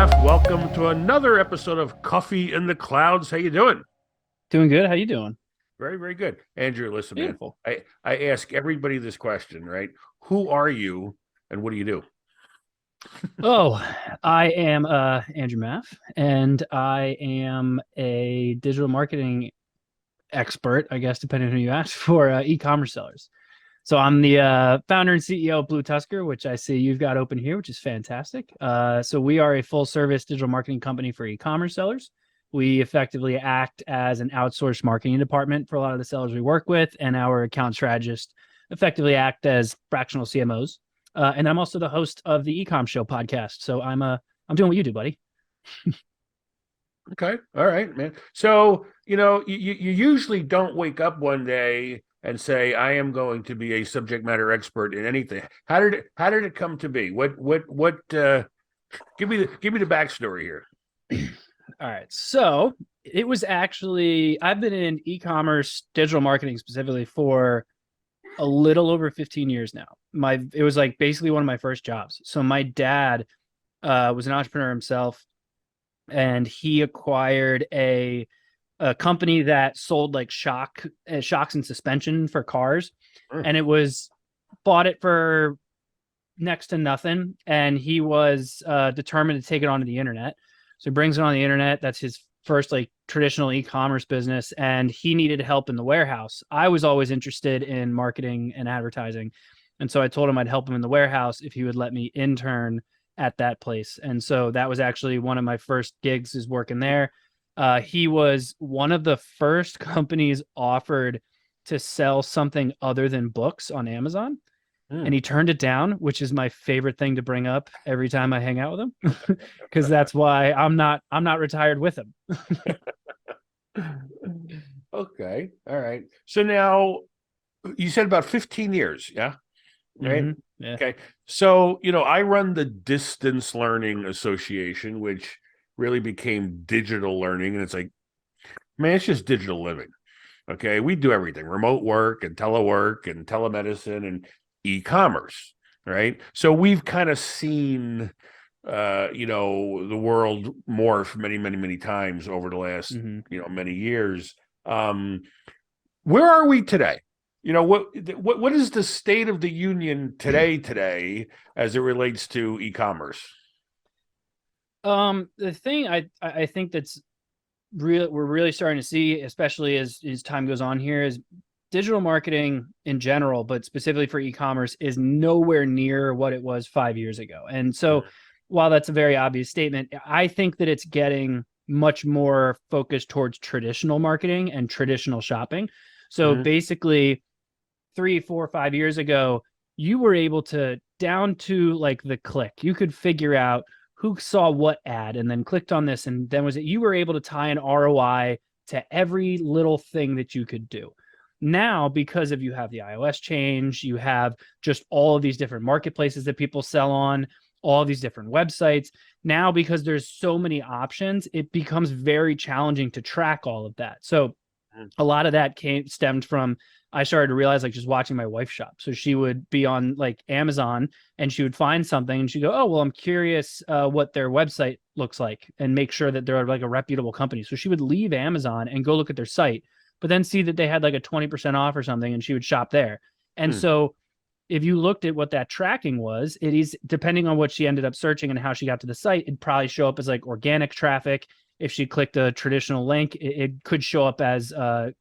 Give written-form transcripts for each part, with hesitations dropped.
Maff. Welcome to another episode of Coffee in the Clouds. How you doing? Doing good. How you doing? Very, very good. Andrew, listen, man. Beautiful. I ask everybody this question, right? Who are you and what do you do? Oh, I am Andrew Maff, and I am a digital marketing expert, I guess, depending on who you ask, for e-commerce sellers. So I'm the founder and CEO of BlueTuskr, which I see you've got open here, which is fantastic. So we are a full service digital marketing company for e-commerce sellers. We effectively act as an outsourced marketing department for a lot of the sellers we work with, and our account strategists effectively act as fractional CMOs. And I'm also the host of the Ecom Show podcast. So I'm doing what you do, buddy. Okay. All right, man. So, you usually don't wake up one day and say, I am going to be a subject matter expert in anything. How did it come to be? Give me the backstory here. All right. So it was actually, I've been in e-commerce digital marketing specifically for a little over 15 years now. It was like basically one of my first jobs. So my dad was an entrepreneur himself, and he acquired a company that sold like shocks and suspension for cars, Mm. and it was bought it for next to nothing, and he was determined to take it onto the internet. So he brings it on the internet. That's his first like traditional e-commerce business, and he needed help in the warehouse. I was always interested in marketing and advertising, and so I told him I'd help him in the warehouse if he would let me intern at that place. And so that was actually one of my first gigs, is working there. He was one of the first companies offered to sell something other than books on Amazon, and Mm. he turned it down, which is my favorite thing to bring up every time I hang out with him, because that's why I'm not retired with him. Okay. All right. So now you said about 15 years, yeah? Right. Yeah. Okay. So, I run the Distance Learning Association, which really became digital learning. And it's like, man, it's just digital living. Okay. We do everything: remote work and telework and telemedicine and e-commerce. Right. So we've kind of seen, the world morph many, many, many times over the last, hmm many years. Um, where are we today? What is the state of the union today as it relates to e-commerce? The thing I think that's real we're really starting to see, especially as time goes on here, is digital marketing in general, but specifically for e-commerce, is nowhere near what it was 5 years ago. And so while that's a very obvious statement, I think that it's getting much more focused towards traditional marketing and traditional shopping. So Mm-hmm. basically 3, 4, 5 years ago, you were able to, down to like the click, you could figure out who saw what ad and then clicked on this. And then you were able to tie an ROI to every little thing that you could do. Now, because of you have the iOS change, you have just all of these different marketplaces that people sell on, all of these different websites. Now, because there's so many options, it becomes very challenging to track all of that. So a lot of that stemmed from, I started to realize, like, just watching my wife shop. So she would be on like Amazon and she would find something and she'd go, oh, well, I'm curious what their website looks like, and make sure that they're like a reputable company. So she would leave Amazon and go look at their site, but then see that they had like a 20% off or something, and she would shop there. And Mm. so if you looked at what that tracking was, it is, depending on what she ended up searching and how she got to the site, it'd probably show up as like organic traffic. If she clicked a traditional link, it could show up as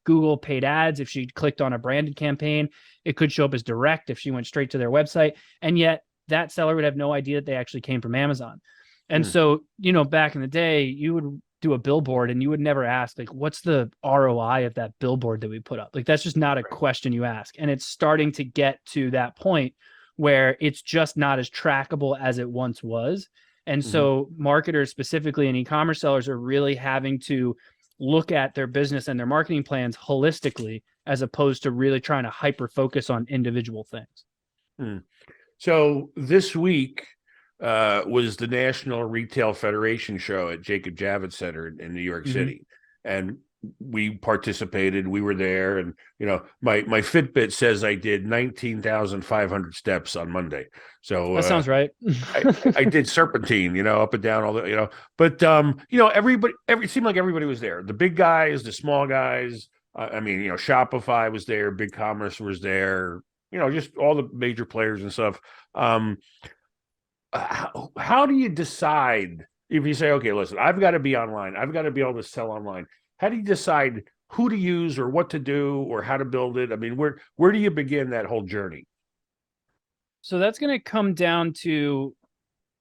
Google paid ads. If she clicked on a branded campaign, it could show up as direct if she went straight to their website. And yet that seller would have no idea that they actually came from Amazon. And Mm. so, back in the day, you would do a billboard and you would never ask, like, what's the ROI of that billboard that we put up? Like, that's just not a question you ask. And it's starting to get to that point where it's just not as trackable as it once was. And Mm-hmm. so marketers, specifically in e-commerce sellers, are really having to look at their business and their marketing plans holistically, as opposed to really trying to hyper focus on individual things. Mm. So this week was the National Retail Federation show at Jacob Javits Center in New York Mm-hmm. City. And we participated. We were there, and my Fitbit says I did 19,500 steps on Monday. So That sounds right. I did serpentine, up and down all the, but everybody, it seemed like everybody was there. The big guys, the small guys. I mean, Shopify was there, BigCommerce was there, just all the major players and stuff. How do you decide if you say, okay, listen, I've got to be online, I've got to be able to sell online? How do you decide who to use or what to do or how to build it? I mean, where do you begin that whole journey? So that's going to come down to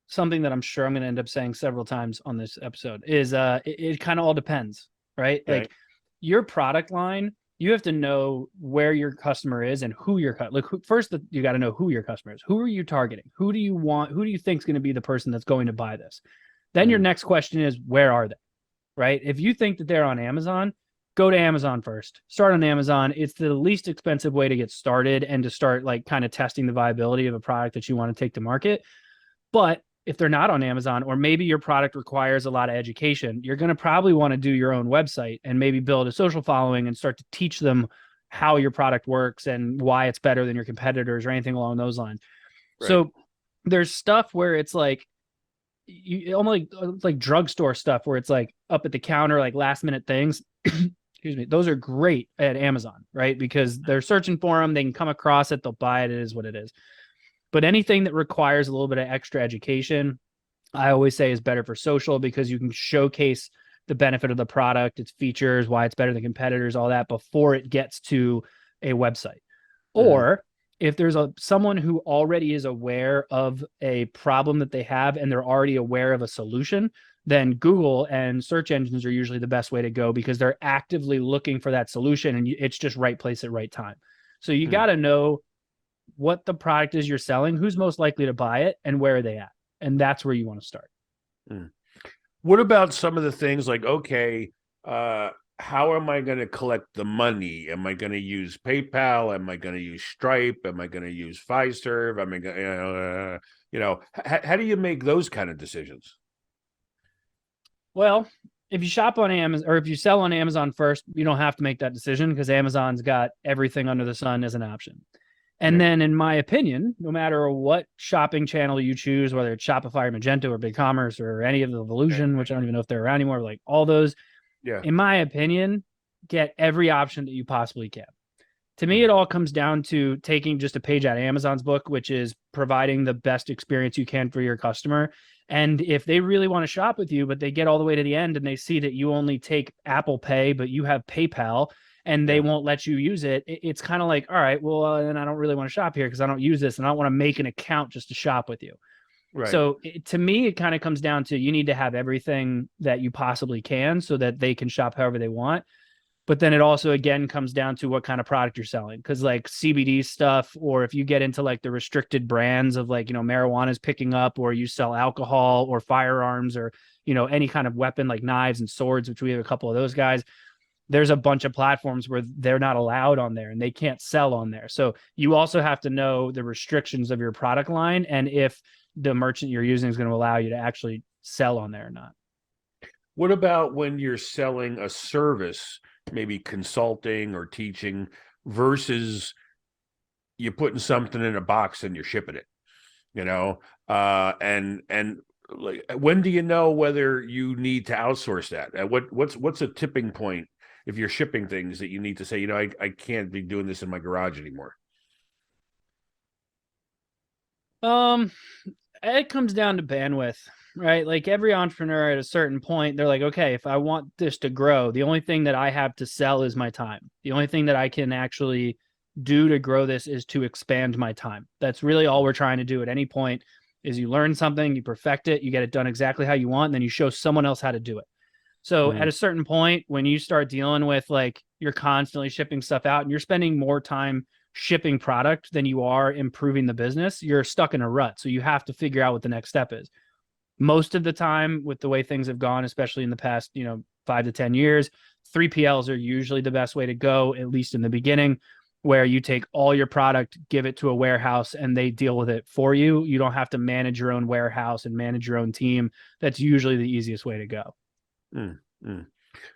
something that I'm sure I'm going to end up saying several times on this episode is it kind of all depends, right? Okay. Like your product line, you have to know where your customer is and who your first you got to know who your customer is. Who are you targeting? Who do you want? Who do you think is going to be the person that's going to buy this? Then your next question is, where are they? Right? If you think that they're on Amazon, go to Amazon first. Start on Amazon. It's the least expensive way to get started and to start like kind of testing the viability of a product that you want to take to market. But if they're not on Amazon, or maybe your product requires a lot of education, you're going to probably want to do your own website and maybe build a social following and start to teach them how your product works and why it's better than your competitors or anything along those lines. Right. So there's stuff where it's like, you almost like drugstore stuff where it's like up at the counter, like last minute things. Excuse me. Those are great at Amazon, right? Because they're searching for them. They can come across it. They'll buy it. It is what it is. But anything that requires a little bit of extra education, I always say is better for social because you can showcase the benefit of the product, its features, why it's better than competitors, all that before it gets to a website. Or if there's someone who already is aware of a problem that they have and they're already aware of a solution, then Google and search engines are usually the best way to go because they're actively looking for that solution and it's just right place at right time. So you got to know what the product is you're selling, who's most likely to buy it, and where are they at. And that's where you want to start. What about some of the things like, okay, how am I going to collect the money? Am I going to use PayPal? Am I going to use Stripe? Am I going to use Fiserv? Am I going how do you make those kind of decisions? Well, if you shop on Amazon or if you sell on Amazon first, you don't have to make that decision because Amazon's got everything under the sun as an option. And then, in my opinion, no matter what shopping channel you choose, whether it's Shopify or Magento or BigCommerce or any of the Evolution, which I don't even know if they're around anymore, like all those, in my opinion, get every option that you possibly can. To me, it all comes down to taking just a page out of Amazon's book, which is providing the best experience you can for your customer. And if they really want to shop with you, but they get all the way to the end and they see that you only take Apple Pay, but you have PayPal, and they won't let you use it, it's kind of like, all right, well, then I don't really want to shop here because I don't use this and I don't want to make an account just to shop with you. Right. So to me, it kind of comes down to you need to have everything that you possibly can so that they can shop however they want. But then it also, again, comes down to what kind of product you're selling. Because like CBD stuff, or if you get into like the restricted brands of like, marijuana is picking up, or you sell alcohol or firearms or, any kind of weapon like knives and swords, which we have a couple of those guys. There's a bunch of platforms where they're not allowed on there and they can't sell on there. So you also have to know the restrictions of your product line and if the merchant you're using is going to allow you to actually sell on there or not. What about when you're selling a service, maybe consulting or teaching, versus you're putting something in a box and you're shipping it, and like, when do you know whether you need to outsource that? What's a tipping point if you're shipping things that you need to say, I can't be doing this in my garage anymore? It comes down to bandwidth, right? Like every entrepreneur at a certain point, they're like, okay, if I want this to grow, the only thing that I have to sell is my time. The only thing that I can actually do to grow this is to expand my time. That's really all we're trying to do at any point is you learn something, you perfect it, you get it done exactly how you want, and then you show someone else how to do it. So at a certain point, when you start dealing with like you're constantly shipping stuff out and you're spending more time shipping product than you are improving the business, you're stuck in a rut. So you have to figure out what the next step is. Most of the time, with the way things have gone, especially in the past, 5 to 10 years, 3PLs are usually the best way to go, at least in the beginning, where you take all your product, give it to a warehouse, and they deal with it for you. You don't have to manage your own warehouse and manage your own team. That's usually the easiest way to go.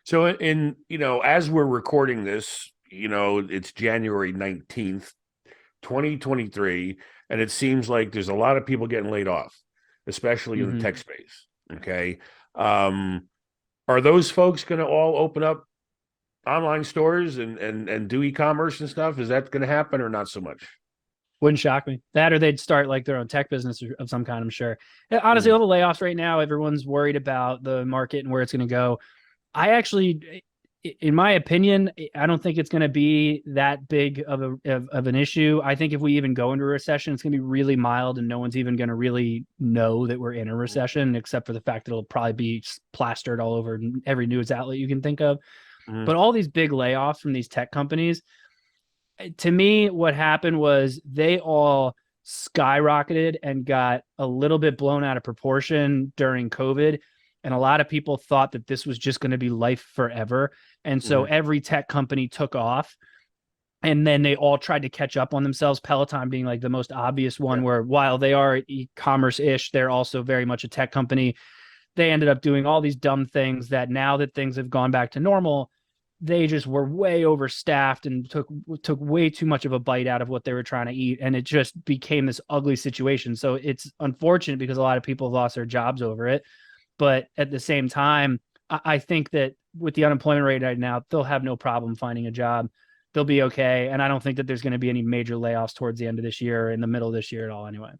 So as we're recording this, it's January 19th, 2023, and it seems like there's a lot of people getting laid off, especially in the Mhm. tech space. Okay. Um, are those folks going to all open up online stores and do e-commerce and stuff? Is that going to happen or not so much? Wouldn't shock me. That or they'd start like their own tech business of some kind, I'm sure. Honestly, Mm, all the layoffs right now, everyone's worried about the market and where it's going to go. I actually, in my opinion, I don't think it's going to be that big of an issue. I think if we even go into a recession, it's going to be really mild, and no one's even going to really know that we're in a recession, except for the fact that it'll probably be plastered all over every news outlet you can think of. mm, But all these big layoffs from these tech companies, to me, what happened was they all skyrocketed and got a little bit blown out of proportion during COVID. And a lot of people thought that this was just going to be life forever. And so mm, every tech company took off. And then they all tried to catch up on themselves. Peloton being like the most obvious one, yeah. where while they are e-commerce ish, they're also very much a tech company. They ended up doing all these dumb things that now that things have gone back to normal, they just were way overstaffed and took way too much of a bite out of what they were trying to eat, and it just became this ugly situation. So it's unfortunate because a lot of people have lost their jobs over it, but at the same time, I think that with the unemployment rate right now, they'll have no problem finding a job. They'll be okay, and I don't think that there's going to be any major layoffs towards the end of this year or in the middle of this year at all anyway.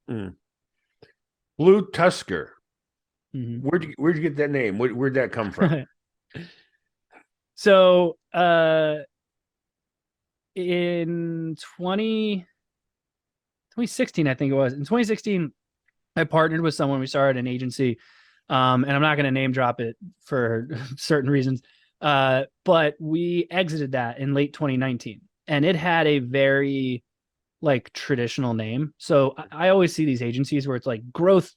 Mm. BlueTuskr. Mm-hmm. Where'd you get that name? Where'd that come from? So in 2016, I think it was. In 2016, I partnered with someone. We started an agency, and I'm not going to name drop it for certain reasons. But we exited that in late 2019, and it had a very like traditional name. So I always see these agencies where it's like growth,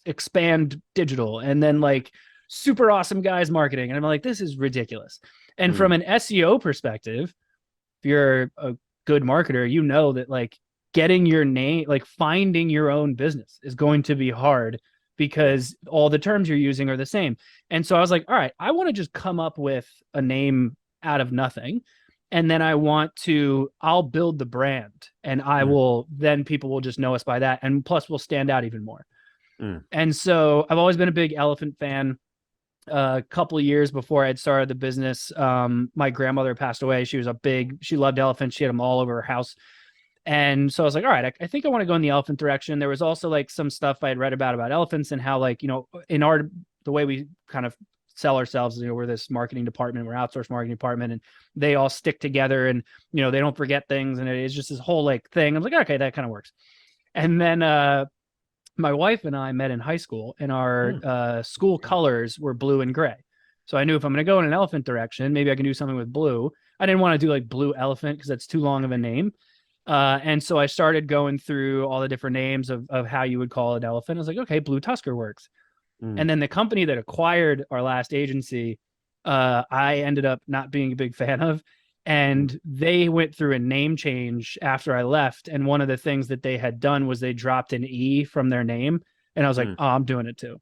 expand digital, and then like super awesome guys marketing, and I'm like, this is ridiculous. And from Mm, an SEO perspective, if you're a good marketer, you know that like getting your name, like finding your own business is going to be hard yeah. because all the terms you're using are the same. And so I was like, all right, I want to just come up with a name out of nothing. And then I'll build the brand, and Mm, then people will just know us by that. And plus, we'll stand out even more. mm, And so I've always been a big elephant fan. A couple of years before I had started the business, my grandmother passed away. She loved elephants. She had them all over her house. And so I was like, all right, I think I want to go in the elephant direction. There was also like some stuff I had read about elephants and how like, the way we kind of sell ourselves, we're this marketing department, we're outsourced marketing department, and they all stick together and, they don't forget things. And it's just this whole like thing. I was like, okay, that kind of works. And then, my wife and I met in high school, and our mm. school colors were blue and gray. So I knew if I'm going to go in an elephant direction, maybe I can do something with blue. I didn't want to do like blue elephant because that's too long of a name. And so I started going through all the different names of how you would call an elephant. I was like, okay, BlueTuskr works. Mm, And then the company that acquired our last agency, I ended up not being a big fan of. mm, And they went through a name change after I left. And one of the things that they had done was they dropped an E from their name. And I was like, mm. oh, I'm doing it too,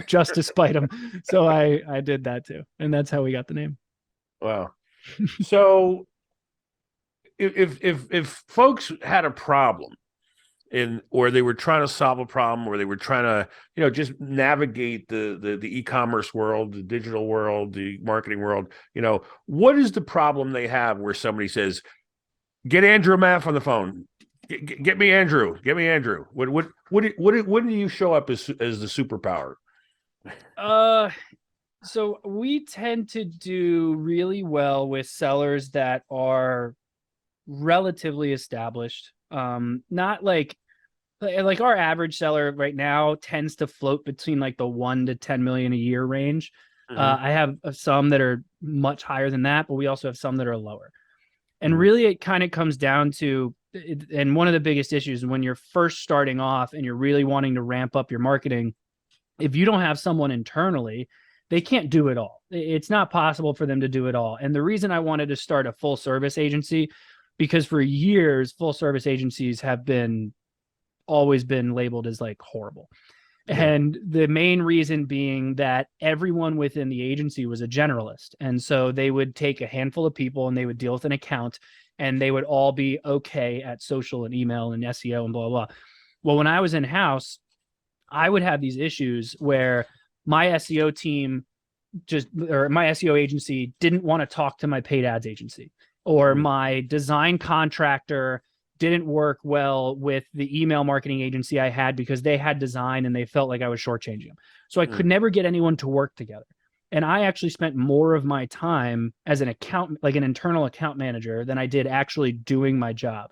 just to spite them. So I did that too. And that's how we got the name. Wow. So if folks had a problem or they were trying to solve a problem or they were trying to just navigate the e-commerce world, the digital world, the marketing world, what is the problem they have where somebody says, get Andrew Maff on the phone, get me Andrew, what do you show up as the superpower? Uh, so we tend to do really well with sellers that are relatively established. Not like our average seller right now tends to float between like the 1 to 10 million a year range. Mm-hmm, I have some that are much higher than that, but we also have some that are lower. And mm-hmm, really, it kind of comes down to, and one of the biggest issues when you're first starting off and you're really wanting to ramp up your marketing, if you don't have someone internally, they can't do it all. It's not possible for them to do it all. And the reason I wanted to start a full service agency, because for years, full service agencies have been always been labeled as like horrible. Yeah. And the main reason being that everyone within the agency was a generalist. And so they would take a handful of people and they would deal with an account, and they would all be okay at social and email and SEO and blah, blah, blah. Well, when I was in house, I would have these issues where my SEO team or my SEO agency didn't want to talk to my paid ads agency, or Mm, my design contractor didn't work well with the email marketing agency I had because they had design and they felt like I was shortchanging them. So I could mm, never get anyone to work together. And I actually spent more of my time as an account, like an internal account manager, than I did actually doing my job.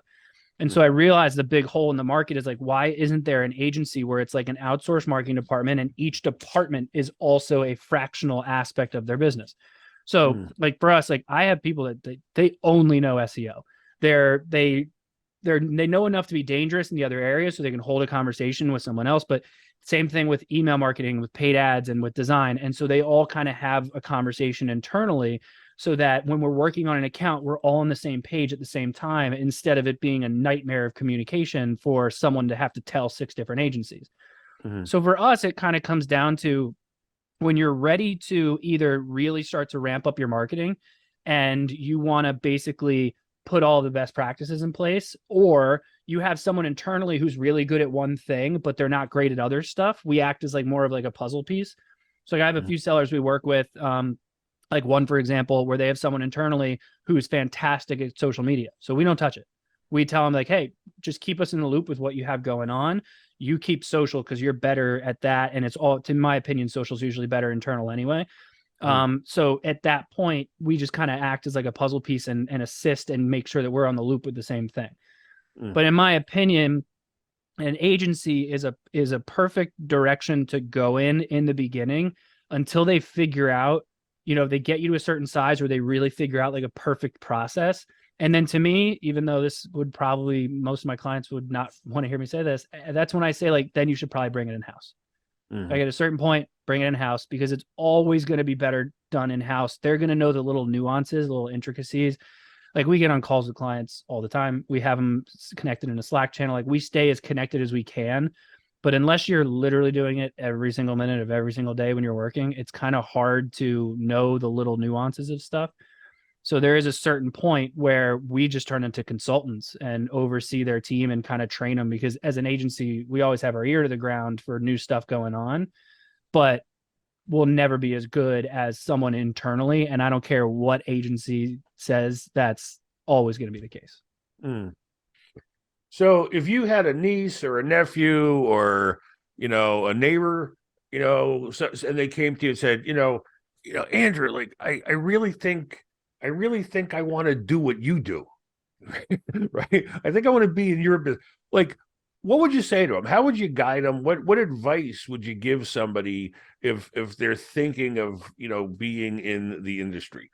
And mm, so I realized the big hole in the market is like, why isn't there an agency where it's like an outsourced marketing department and each department is also a fractional aspect of their business? So mm, like for us, like I have people that they only know SEO. They're they know enough to be dangerous in the other areas so they can hold a conversation with someone else. But same thing with email marketing, with paid ads, and with design. And so they all kind of have a conversation internally so that when we're working on an account, we're all on the same page at the same time, instead of it being a nightmare of communication for someone to have to tell 6 different agencies. mm, So for us, it kind of comes down to when you're ready to either really start to ramp up your marketing and you want to basically put all the best practices in place, or you have someone internally who's really good at one thing, but they're not great at other stuff. We act as like more of like a puzzle piece. So like I have a mm, few sellers we work with, like one, for example, where they have someone internally who's fantastic at social media. So we don't touch it. We tell them like, hey, just keep us in the loop with what you have going on. You keep social because you're better at that. And it's all, in my opinion, social is usually better internal anyway. mm, So at that point, we just kind of act as like a puzzle piece and assist and make sure that we're on the loop with the same thing. mm, But in my opinion, an agency is a perfect direction to go in the beginning until they figure out, they get you to a certain size where they really figure out like a perfect process. And then to me, even though this would probably, most of my clients would not want to hear me say this, that's when I say like, then you should probably bring it in house. Like mm, at a certain point, bring it in house, because it's always going to be better done in house. They're going to know the little nuances, little intricacies. Like we get on calls with clients all the time. We have them connected in a Slack channel. Like we stay as connected as we can. But unless you're literally doing it every single minute of every single day when you're working, it's kind of hard to know the little nuances of stuff. So there is a certain point where we just turn into consultants and oversee their team and kind of train them, because as an agency, we always have our ear to the ground for new stuff going on, but we'll never be as good as someone internally. And I don't care what agency says, that's always going to be the case. mm. So if you had a niece or a nephew or a neighbor, and they came to you and said, Andrew, like I really think I want to do what you do, right? I think I want to be in your business. Like, what would you say to them? How would you guide them? What advice would you give somebody if they're thinking of being in the industry?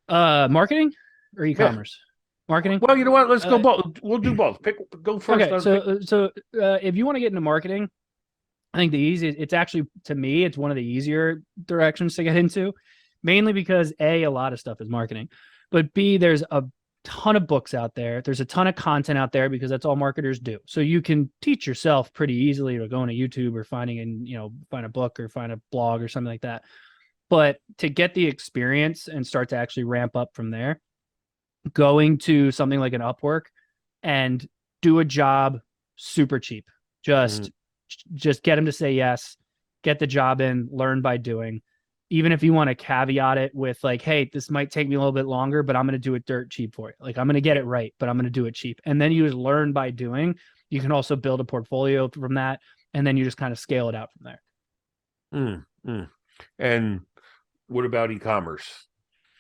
Marketing or Yeah. e-commerce? Marketing. Well, you know what? Let's go Uh, both. We'll do both. Go first okay. on pick. So if you want to get into marketing, I think the easiest, it's actually, to me, it's one of the easier directions to get into, mainly because A, a lot of stuff is marketing, but B, there's a ton of books out there. There's a ton of content out there because that's all marketers do. So you can teach yourself pretty easily, or going to YouTube or find a book or find a blog or something like that. But to get the experience and start to actually ramp up from there, going to something like an Upwork and do a job super cheap. Mhm. Just just get them to say yes, get the job in, learn by doing. Even if you want to caveat it with like, hey, this might take me a little bit longer, but I'm going to do it dirt cheap for you. Like I'm going to get it right, but I'm going to do it cheap. And then you just learn by doing. You can also build a portfolio from that, and then you just kind of scale it out from there. Mm, mm. And what about e-commerce?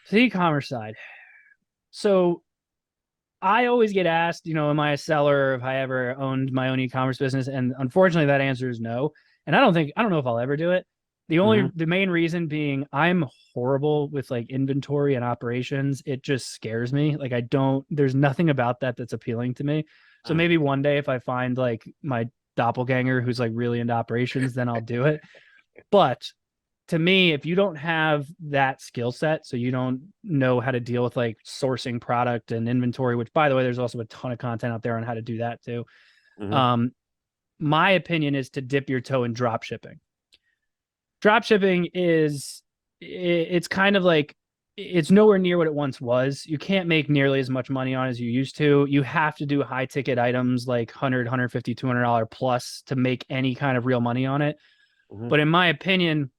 So the e-commerce side. So I always get asked, am I a seller? Have I ever owned my own e-commerce business? And unfortunately, that answer is no. And I don't know if I'll ever do it. Hmm. The main reason being I'm horrible with like inventory and operations. It just scares me. Like there's nothing about that that's appealing to me. So maybe one day if I find like my doppelganger who's like really into operations, then I'll do it. But to me, if you don't have that skill set, so you don't know how to deal with like sourcing product and inventory, which by the way, there's also a ton of content out there on how to do that too. Hmm. Um, my opinion is to dip your toe in drop shipping. Drop shipping it's kind of like, it's nowhere near what it once was. You can't make nearly as much money on as you used to. You have to do high ticket items like 100, 150, $200 plus to make any kind of real money on it. Mhm. But in my opinion,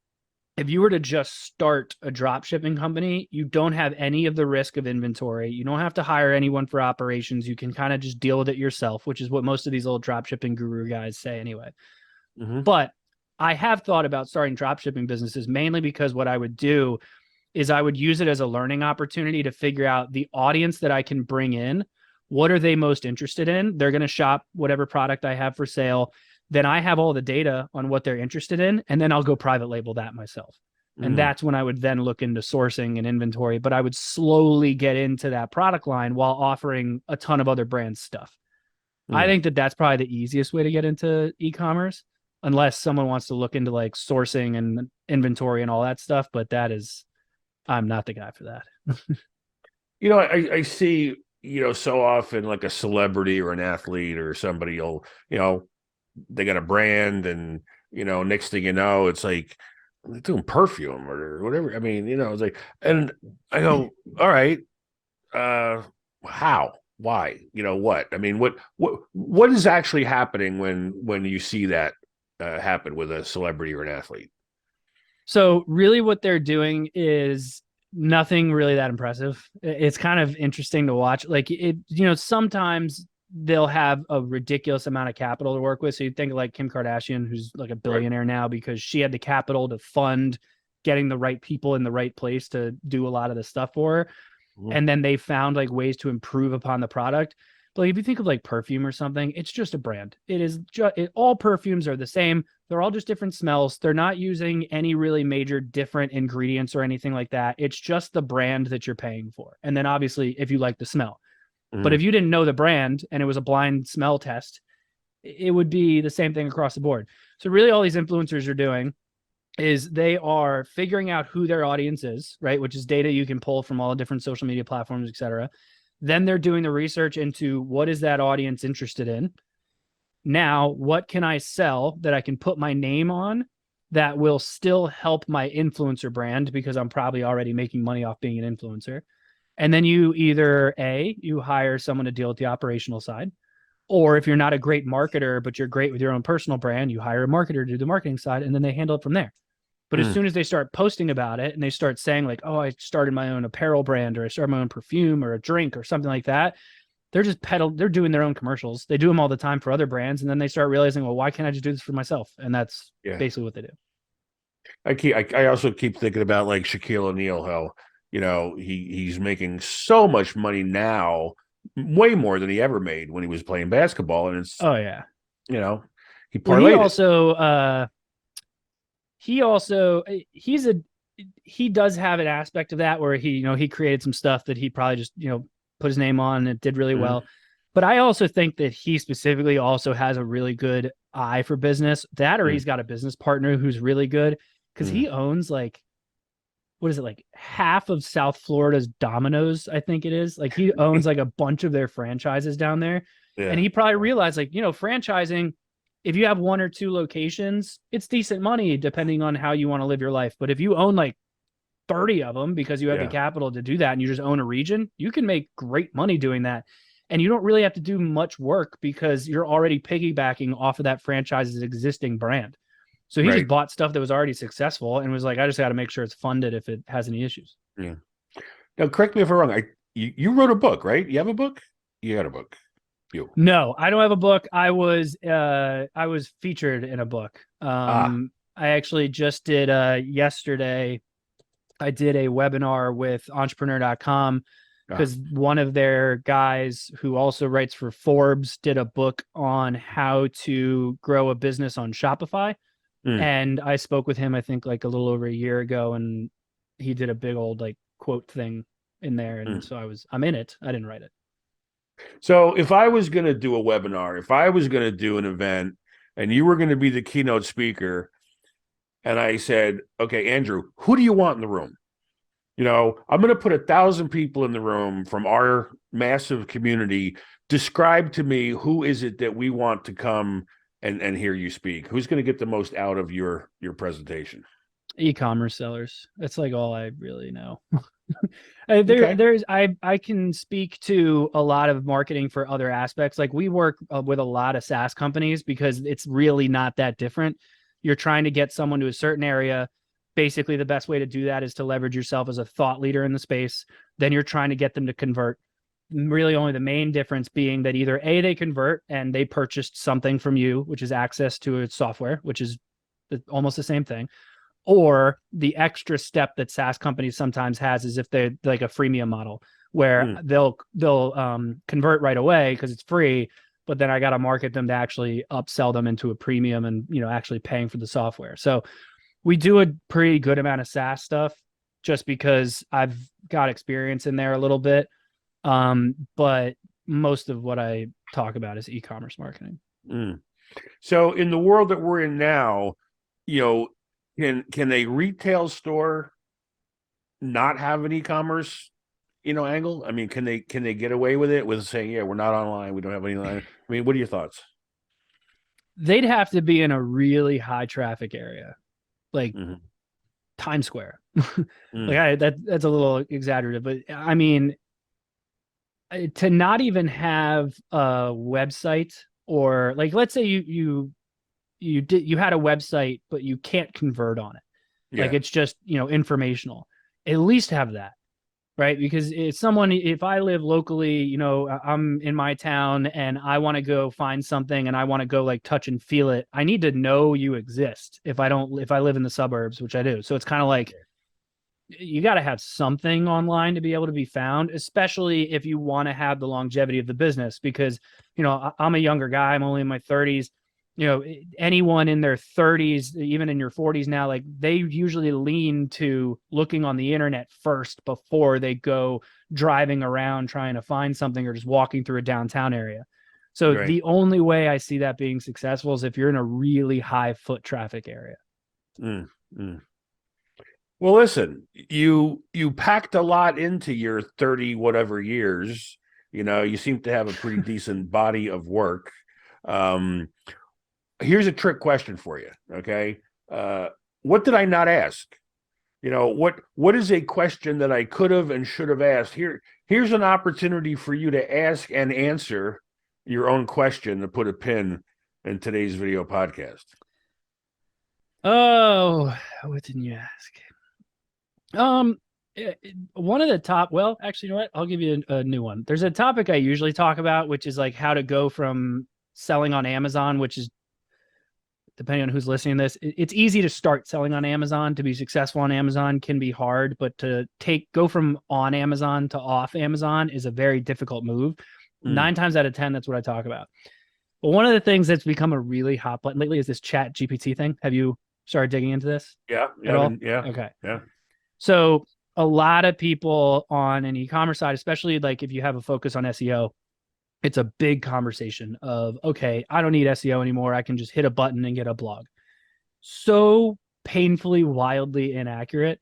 if you were to just start a drop shipping company, you don't have any of the risk of inventory. You don't have to hire anyone for operations. You can kind of just deal with it yourself, which is what most of these old drop shipping guru guys say anyway. Mhm. But I have thought about starting drop shipping businesses mainly because what I would do is I would use it as a learning opportunity to figure out the audience that I can bring in. What are they most interested in? They're going to shop whatever product I have for sale. Then I have all the data on what they're interested in, and then I'll go private label that myself. And that's when I would then look into sourcing and inventory, but I would slowly get into that product line while offering a ton of other brand stuff. I think that that's probably the easiest way to get into e-commerce, unless someone wants to look into like sourcing and inventory and all that stuff. But I'm not the guy for that. I see, so often like a celebrity or an athlete or somebody will, they got a brand and, next thing you know, it's like they're doing perfume or whatever. I mean, it's like, and I go, all right, how? Why? What? I mean, what is actually happening when you see that happen with a celebrity or an athlete? So really what they're doing is nothing really that impressive. It's kind of interesting to watch. Like sometimes they'll have a ridiculous amount of capital to work with. So you think like Kim Kardashian, who's like a billionaire now because she had the capital to fund getting the right people in the right place to do a lot of the stuff for her. And then they found like ways to improve upon the product. But like, if you think of like perfume or something, it's just a brand. It is just all perfumes are the same. They're all just different smells. They're not using any really major different ingredients or anything like that. It's just the brand that you're paying for. And then obviously, if you like the smell. But if you didn't know the brand and it was a blind smell test, it would be the same thing across the board. So really all these influencers are doing is they are figuring out who their audience is, right? Which is data you can pull from all the different social media platforms, et cetera. Then they're doing the research into what is that audience interested in. Now, what can I sell that I can put my name on that will still help my influencer brand because I'm probably already making money off being an influencer. And then you either you hire someone to deal with the operational side, or if you're not a great marketer, but you're great with your own personal brand, you hire a marketer to do the marketing side, and then they handle it from there. But as soon as they start posting about it and they start saying like, oh, I started my own apparel brand or I started my own perfume or a drink or something like that, they're doing their own commercials. They do them all the time for other brands. And then they start realizing, well, why can't I just do this for myself? And that's basically what they do. I also keep thinking about like Shaquille O'Neal, how, he's making so much money now, way more than he ever made when he was playing basketball. And it's, oh yeah, he parlayed he does have an aspect of that where he created some stuff that he probably just, put his name on and it did really well. But I also think that he specifically also has a really good eye for business. That or he's got a business partner who's really good because he owns like, what is it, like half of South Florida's Domino's, I think it is. Like he owns like a bunch of their franchises down there. Yeah. And he probably realized like, franchising, if you have one or two locations, it's decent money depending on how you want to live your life. But if you own like 30 of them because you have the capital to do that and you just own a region, you can make great money doing that. And you don't really have to do much work because you're already piggybacking off of that franchise's existing brand. So he just bought stuff that was already successful and was like, I just got to make sure it's funded if it has any issues. Yeah. Now, correct me if I'm wrong. You wrote a book, right? You have a book? You got a book. No, I don't have a book. I was featured in a book. I actually just did yesterday. I did a webinar with entrepreneur.com because one of their guys who also writes for Forbes did a book on how to grow a business on Shopify. And I spoke with him, I think like a little over a year ago, and he did a big old like quote thing in there. And so I'm in it. I didn't write it. So if I was going to do a webinar, if I was going to do an event and you were going to be the keynote speaker, and I said, okay, Andrew, who do you want in the room? I'm going to put 1,000 people in the room from our massive community. Describe to me, who is it that we want to come and hear you speak? Who's going to get the most out of your presentation? E-commerce sellers. That's like all I really know. Okay. I can speak to a lot of marketing for other aspects. Like we work with a lot of SaaS companies because it's really not that different. You're trying to get someone to a certain area. Basically, the best way to do that is to leverage yourself as a thought leader in the space. Then you're trying to get them to convert. Really, only the main difference being that either A, they convert and they purchased something from you, which is access to a software, which is almost the same thing, or the extra step that SaaS companies sometimes has is if they're like a freemium model where they'll convert right away because it's free, but then I got to market them to actually upsell them into a premium and actually paying for the software. So we do a pretty good amount of SaaS stuff just because I've got experience in there a little bit. But most of what I talk about is e-commerce marketing. So in the world that we're in now, can a retail store not have an e-commerce, angle? I mean, can they get away with it with saying, yeah, we're not online, we don't have any line? I mean, what are your thoughts? They'd have to be in a really high traffic area, like Times Square. That's a little exaggerative, but I mean, to not even have a website, or like, let's say you had a website, but you can't convert on it. Like it's just, informational. At least have that, right? Because if I live locally, I'm in my town and I want to go find something and I want to go like touch and feel it, I need to know you exist. If I live in the suburbs, which I do. So it's kind of like, you got to have something online to be able to be found, especially if you want to have the longevity of the business. Because, I'm a younger guy. I'm only in my 30s. Anyone in their 30s, even in your 40s now, like they usually lean to looking on the internet first before they go driving around trying to find something or just walking through a downtown area. So the only way I see that being successful is if you're in a really high foot traffic area. Well, listen, you packed a lot into your 30 whatever years. You seem to have a pretty decent body of work. Here's a trick question for you. Okay. What did I not ask? What is a question that I could have and should have asked? Here's an opportunity for you to ask and answer your own question to put a pin in today's video podcast. Oh, what didn't you ask? One of the top, well, actually, you know what? I'll give you a new one. There's a topic I usually talk about, which is like how to go from selling on Amazon, which is, depending on who's listening to this, it's easy to start selling on Amazon. To be successful on Amazon can be hard, but to go from on Amazon to off Amazon is a very difficult move. 9 times out of 10, that's what I talk about. But one of the things that's become a really hot button lately is this Chat GPT thing. Have you started digging into this? Yeah. At all? Yeah. Okay. Yeah. So a lot of people on an e-commerce side, especially like if you have a focus on SEO, it's a big conversation of, okay, I don't need SEO anymore. I can just hit a button and get a blog. So painfully, wildly inaccurate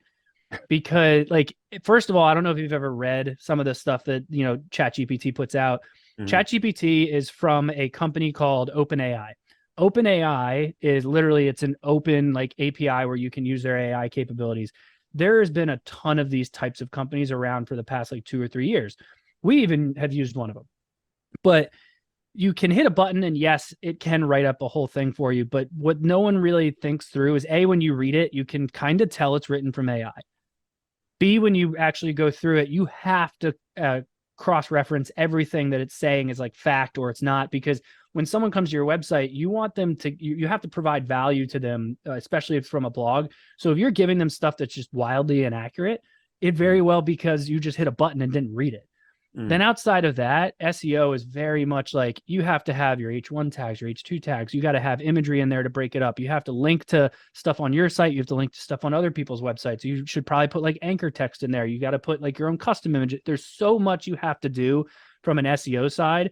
because, like, first of all, I don't know if you've ever read some of the stuff that, ChatGPT puts out. ChatGPT is from a company called OpenAI. OpenAI is literally, it's an open like API where you can use their AI capabilities. There has been a ton of these types of companies around for the past like 2 or 3 years. We even have used one of them. But you can hit a button and yes, it can write up a whole thing for you. But what no one really thinks through is A, when you read it, you can kind of tell it's written from AI. B, when you actually go through it, you have to cross-reference everything that it's saying is like fact or it's not, because when someone comes to your website, you want them to, you have to provide value to them, especially if it's from a blog. So if you're giving them stuff that's just wildly inaccurate, it very well because you just hit a button and didn't read it. Then outside of that, SEO is very much like you have to have your H1 tags, your H2 tags. You got to have imagery in there to break it up. You have to link to stuff on your site. You have to link to stuff on other people's websites. You should probably put like anchor text in there. You got to put like your own custom image. There's so much you have to do from an SEO side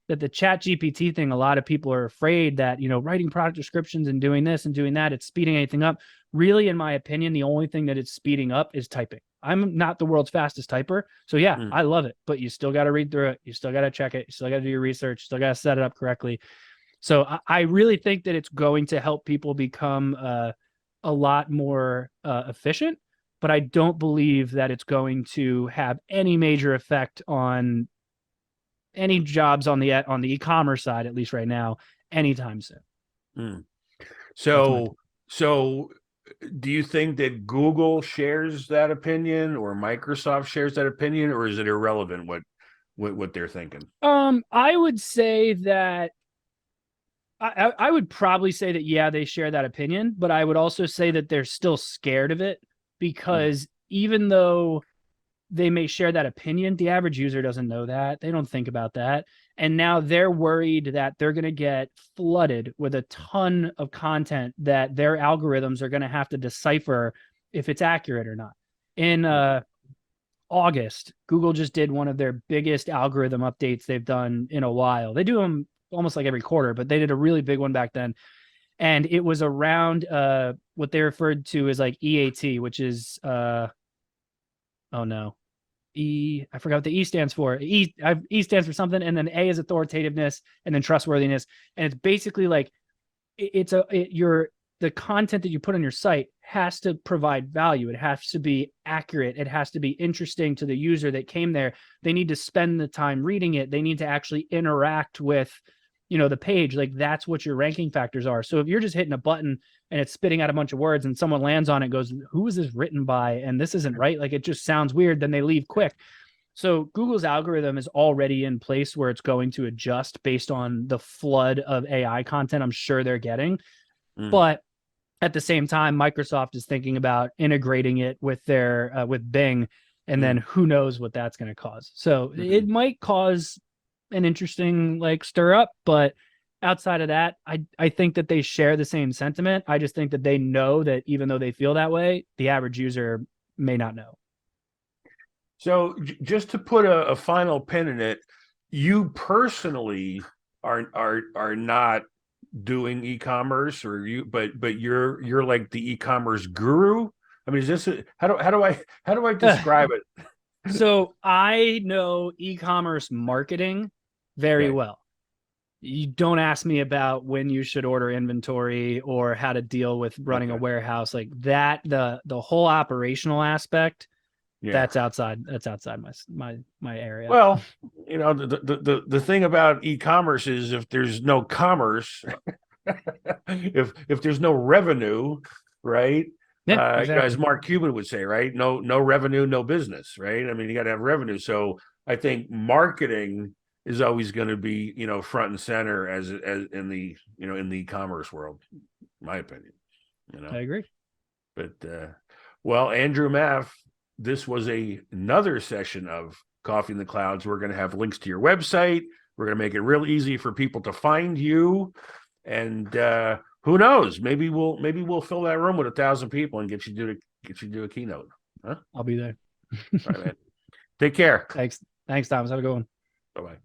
that the Chat GPT thing, a lot of people are afraid that, writing product descriptions and doing this and doing that, it's speeding anything up. Really, in my opinion, the only thing that it's speeding up is typing. I'm not the world's fastest typer. So yeah, I love it, but you still got to read through it. You still got to check it. You still got to do your research. You still got to set it up correctly. So I really think that it's going to help people become a lot more efficient, but I don't believe that it's going to have any major effect on any jobs on the e-commerce side, at least right now, anytime soon. Mm. That's my So do you think that Google shares that opinion or Microsoft shares that opinion, or is it irrelevant what they're thinking? I would say that I would probably say that, yeah, they share that opinion, but I would also say that they're still scared of it Mm. because even though they may share that opinion, the average user doesn't know that. They don't think about that. And now they're worried that they're going to get flooded with a ton of content that their algorithms are going to have to decipher if it's accurate or not. In August, Google just did one of their biggest algorithm updates they've done in a while. They do them almost like every quarter, but they did a really big one back then. And it was around what they referred to as like EAT, which is oh no, I forgot what the E stands for. E stands for something, and then A is authoritativeness, and then trustworthiness. And it's basically like the content that you put on your site has to provide value. It has to be accurate. It has to be interesting to the user that came there. They need to spend the time reading it. They need to actually interact with, the page. Like that's what your ranking factors are. So if you're just hitting a button and it's spitting out a bunch of words and someone lands on it and goes, who is this written by? And this isn't right. Like it just sounds weird. Then they leave quick. So Google's algorithm is already in place where it's going to adjust based on the flood of AI content I'm sure they're getting. Mm. But at the same time, Microsoft is thinking about integrating it with their with Bing, and then who knows what that's going to cause. So it might cause an interesting like stir up, but outside of that, I think that they share the same sentiment. I just think that they know that even though they feel that way, the average user may not know. So just to put a final pin in it, you personally are not doing e-commerce, or but you're like the e-commerce guru. I mean, is this how do I describe it? So I know e-commerce marketing very Okay. well. You don't ask me about when you should order inventory or how to deal with running a Okay. warehouse like that. The whole operational aspect, Yeah. that's outside my area. Well, the thing about e-commerce is if there's no commerce, if there's no revenue, right? Yeah, As exactly. Mark Cuban would say, right? No revenue, no business, right? I mean, you got to have revenue. So I think marketing is always going to be, front and center as in the in the e-commerce world, in my opinion. You I know, agree. but well, Andrew Maff, this was another session of Coffee in the Clouds. We're going to have links to your website. We're going to make it real easy for people to find you. And who knows? Maybe we'll fill that room with 1,000 people and get you to do a keynote. Huh? I'll be there. All right, man. Take care. Thanks, Thomas. Have a good one. Bye bye.